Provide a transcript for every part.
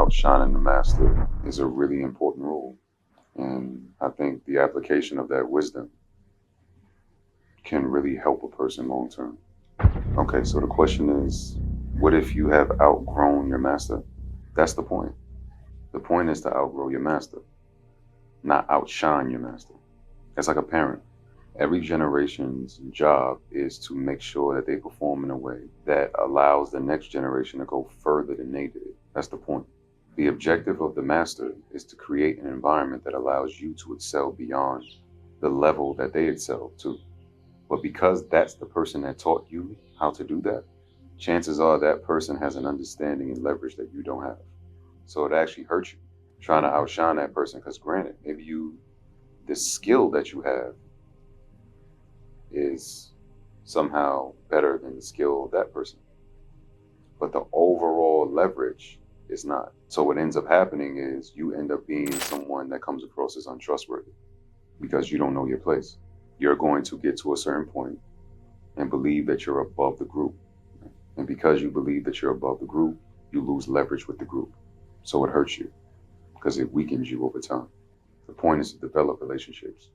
outshining the master is a really important rule. And I think the application of that wisdom can really help a person long term. Okay, so the question is, what if you have outgrown your master? That's the point. The point is to outgrow your master, not outshine your master. It's like a parent. Every generation's job is to make sure that they perform in a way that allows the next generation to go further than they did. That's the point. The objective of the master is to create an environment that allows you to excel beyond the level that they excel to. But because that's the person that taught you how to do that, chances are that person has an understanding and leverage that you don't have. So it actually hurts you trying to outshine that person because granted, maybe the skill that you have is somehow better than the skill of that person. But the overall leverage is not. So what ends up happening is you end up being someone that comes across as untrustworthy because you don't know your place. You're going to get to a certain point and believe that you're above the group. And because you believe that you're above the group, you lose leverage with the group. So it hurts you because it weakens you over time. The point is to develop relationships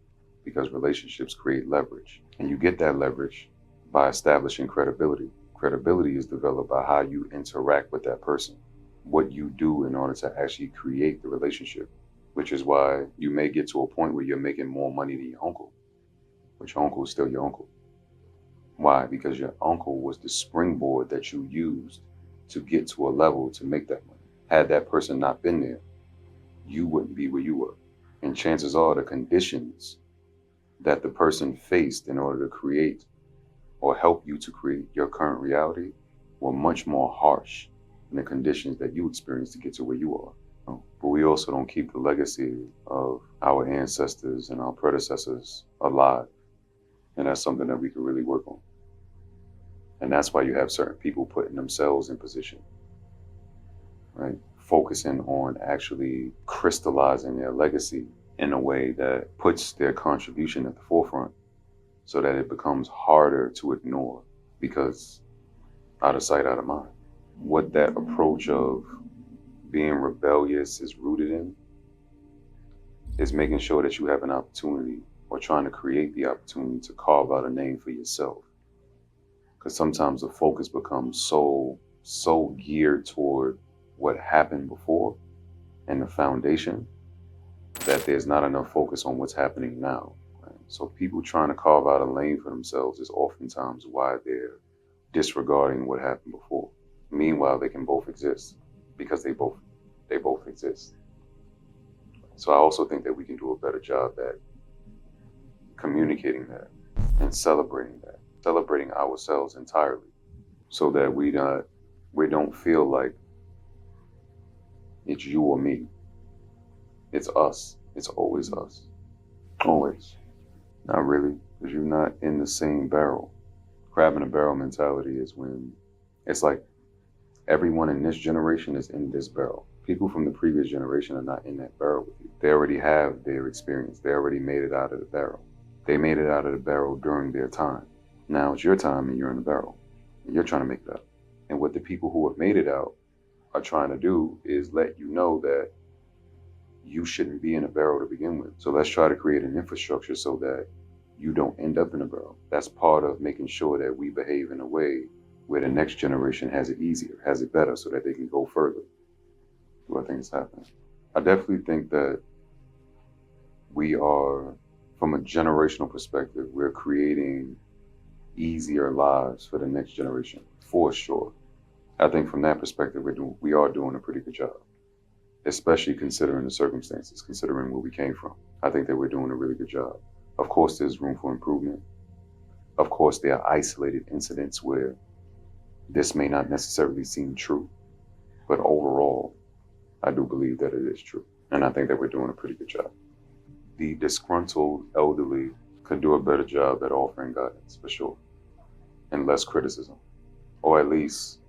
because relationships create leverage. And you get that leverage by establishing credibility. Credibility is developed by how you interact with that person, what you do in order to actually create the relationship, which is why you may get to a point where you're making more money than your uncle, but your uncle is still your uncle. Why? Because your uncle was the springboard that you used to get to a level to make that money. Had that person not been there, you wouldn't be where you were. And chances are the conditions that the person faced in order to create or help you to create your current reality were much more harsh than the conditions that you experienced to get to where you are. But we also don't keep the legacy of our ancestors and our predecessors alive. And that's something that we can really work on. And that's why you have certain people putting themselves in position, right? Focusing on actually crystallizing their legacy in a way that puts their contribution at the forefront so that it becomes harder to ignore because out of sight, out of mind. What that approach of being rebellious is rooted in is making sure that you have an opportunity or trying to create the opportunity to carve out a name for yourself. Because sometimes the focus becomes so geared toward what happened before and the foundation that there's not enough focus on what's happening now. Right? So people trying to carve out a lane for themselves is oftentimes why they're disregarding what happened before. Meanwhile, they can both exist because they both exist. So I also think that we can do a better job at communicating that and celebrating ourselves entirely, so that we don't feel like it's you or me. It's us. It's always us. Always. Not really, because you're not in the same barrel. Crab in a barrel mentality is when it's like everyone in this generation is in this barrel. People from the previous generation are not in that barrel with you. They already have their experience. They already made it out of the barrel. They made it out of the barrel during their time. Now it's your time and you're in the barrel. And you're trying to make it out. And what the people who have made it out are trying to do is let you know that you shouldn't be in a barrel to begin with. So let's try to create an infrastructure so that you don't end up in a barrel. That's part of making sure that we behave in a way where the next generation has it easier, has it better, so that they can go further. So I think it's happening. I definitely think that we are, from a generational perspective, we're creating easier lives for the next generation, for sure. I think from that perspective, we are doing a pretty good job, especially considering the circumstances, considering where we came from. I think that we're doing a really good job. Of course, there's room for improvement. Of course, there are isolated incidents where this may not necessarily seem true, but overall, I do believe that it is true. And I think that we're doing a pretty good job. The disgruntled elderly could do a better job at offering guidance, for sure, and less criticism, or at least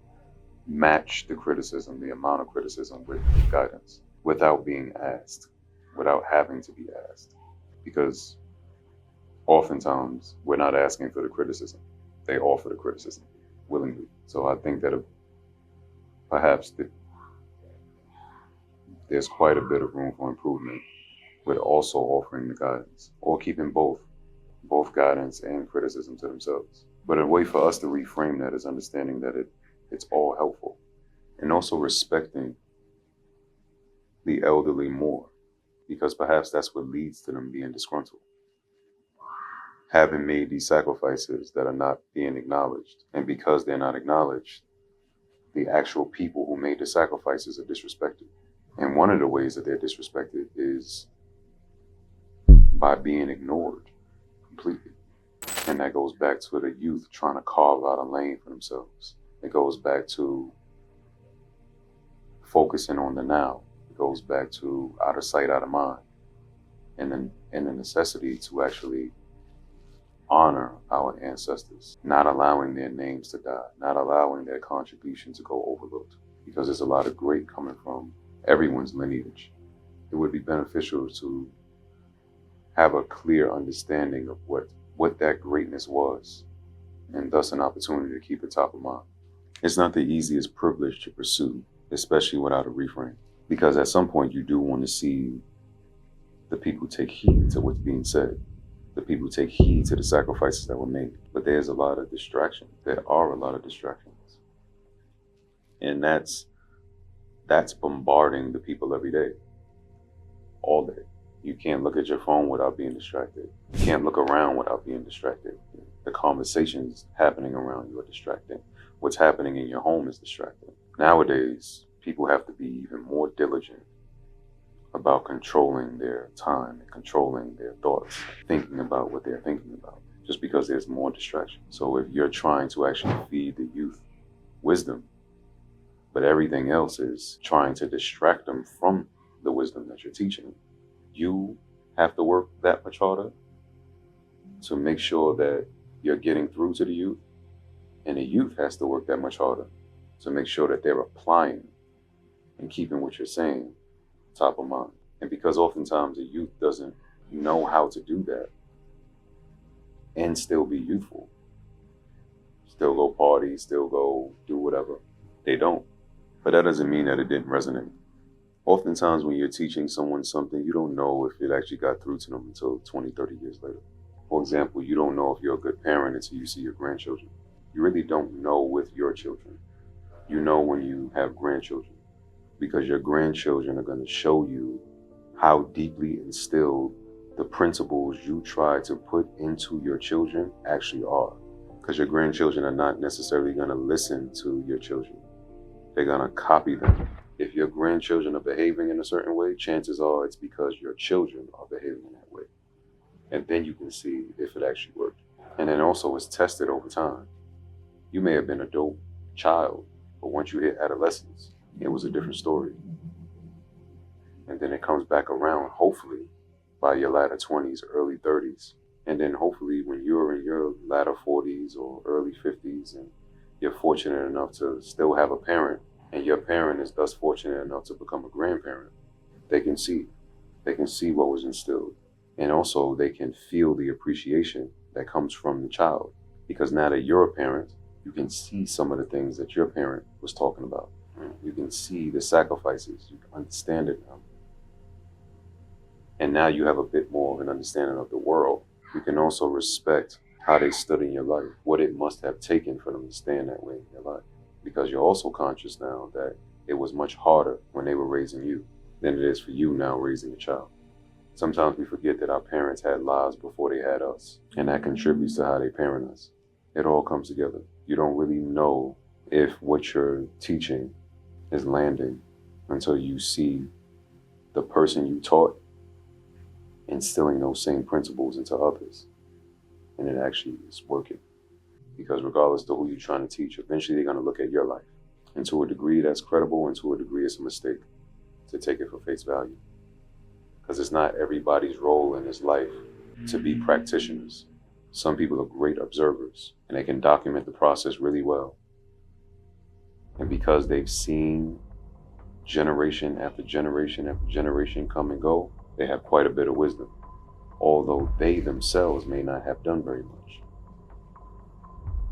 match the criticism, the amount of criticism with guidance, without being asked, without having to be asked. Because oftentimes we're not asking for the criticism. They offer the criticism willingly. So I think that perhaps there's quite a bit of room for improvement, but also offering the guidance, or keeping both guidance and criticism to themselves. But a way for us to reframe that is understanding that it's all helpful, and also respecting the elderly more, because perhaps that's what leads to them being disgruntled. Having made these sacrifices that are not being acknowledged, and because they're not acknowledged, the actual people who made the sacrifices are disrespected. And one of the ways that they're disrespected is by being ignored completely. And that goes back to the youth trying to carve out a lane for themselves. It goes back to focusing on the now. It goes back to out of sight, out of mind. And the necessity to actually honor our ancestors, not allowing their names to die, not allowing their contribution to go overlooked. Because there's a lot of great coming from everyone's lineage. It would be beneficial to have a clear understanding of what that greatness was, and thus an opportunity to keep it top of mind. It's not the easiest privilege to pursue, especially without a reframe, because at some point you do want to see the people take heed to what's being said, the people take heed to the sacrifices that were made. But there's a lot of distractions. There are a lot of distractions. And that's bombarding the people every day, all day. You can't look at your phone without being distracted. You can't look around without being distracted. The conversations happening around you are distracting. What's happening in your home is distracting. Nowadays, people have to be even more diligent about controlling their time and controlling their thoughts, thinking about what they're thinking about, just because there's more distraction. So if you're trying to actually feed the youth wisdom, but everything else is trying to distract them from the wisdom that you're teaching, you have to work that much harder to make sure that you're getting through to the youth, and the youth has to work that much harder to make sure that they're applying and keeping what you're saying top of mind. And because oftentimes the youth doesn't know how to do that and still be youthful, still go party, still go do whatever, they don't. But that doesn't mean that it didn't resonate. Oftentimes when you're teaching someone something, you don't know if it actually got through to them until 20, 30 years later. For example, you don't know if you're a good parent until you see your grandchildren. You really don't know with your children. You know when you have grandchildren, because your grandchildren are going to show you how deeply instilled the principles you try to put into your children actually are. Because your grandchildren are not necessarily going to listen to your children. They're going to copy them. If your grandchildren are behaving in a certain way, chances are it's because your children are behaving in that way. And then you can see if it actually worked. And then also it's tested over time. You may have been a dope child, but once you hit adolescence, it was a different story. And then it comes back around, hopefully, by your latter 20s, early 30s. And then hopefully when you're in your latter 40s or early 50s and you're fortunate enough to still have a parent, and your parent is thus fortunate enough to become a grandparent, they can see what was instilled. And also they can feel the appreciation that comes from the child. Because now that you're a parent, you can see some of the things that your parent was talking about. You can see the sacrifices, you can understand it now. And now you have a bit more of an understanding of the world. You can also respect how they stood in your life, what it must have taken for them to stand that way in your life. Because you're also conscious now that it was much harder when they were raising you than it is for you now raising a child. Sometimes we forget that our parents had lives before they had us, and that contributes to how they parent us. It all comes together. You don't really know if what you're teaching is landing until you see the person you taught instilling those same principles into others, and it actually is working. Because regardless of who you're trying to teach, eventually they're going to look at your life. And to a degree that's credible, and to a degree it's a mistake to take it for face value. Because it's not everybody's role in this life to be practitioners. Some people are great observers, and they can document the process really well. And because they've seen generation after generation after generation come and go, they have quite a bit of wisdom, although they themselves may not have done very much.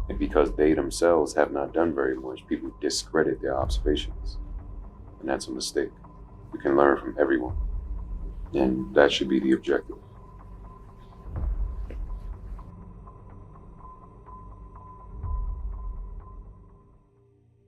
And because they themselves have not done very much, people discredit their observations. And that's a mistake. We can learn from everyone, and that should be the objective.